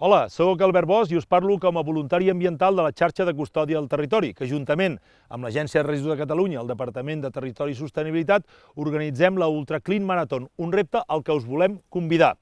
Hola, sóc Albert Bosch i us parlo com a voluntari ambiental de la xarxa de custòdia del territori, que juntament amb l'Agència de Residus de Catalunya i el Departament de Territori i Sostenibilitat organitzem la Ultra Clean Marathon, un repte al que us volem convidar.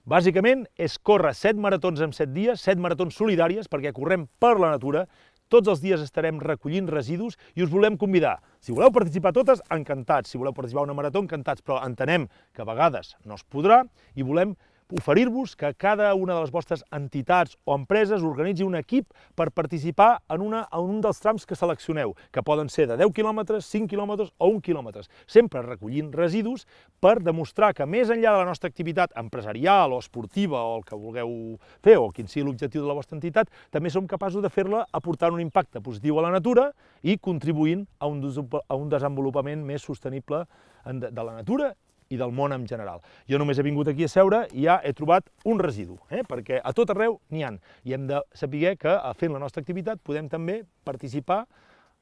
Bàsicament és córrer 7 maratons en 7 dies, 7 maratons solidàries, perquè correm per la natura. Tots els dies estarem recollint residus i us volem convidar. Si voleu participar totes, encantats. Si voleu participar en una marató, encantats. Però entenem que a vegades no es podrà i volem oferir-vos que cada una de les vostres entitats o empreses organitzi un equip per participar en un dels trams que seleccioneu, que poden ser de 10 quilòmetres, 5 quilòmetres o 1 quilòmetre, sempre recollint residus per demostrar que més enllà de la nostra activitat empresarial o esportiva o el que vulgueu fer o quin sigui l'objectiu de la vostra entitat, també som capaços de fer-la aportant un impacte positiu a la natura i contribuint a un desenvolupament més sostenible de la natura i del món en general. Jo només he vingut aquí a seure i ja he trobat un residu, perquè a tot arreu n'hi ha. I hem de saber que fent la nostra activitat podem també participar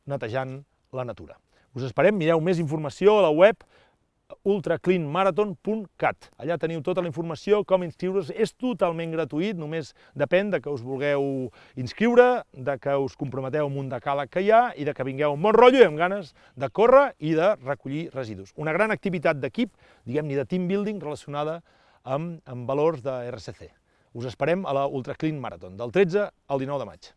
netejant la natura. Us esperem, mireu més informació a la web ultracleanmarathon.cat. Allà teniu tota la informació, com inscriure's, és totalment gratuït, només depèn de que us vulgueu inscriure, de que us comprometeu amb un decàleg que hi ha i de que vingueu amb bon rotllo i amb ganes de córrer i de recollir residus. Una gran activitat d'equip, diguem-ne de team building relacionada amb valors de RSC. Us esperem a la Ultra Clean Marathon, del 13 al 19 de maig.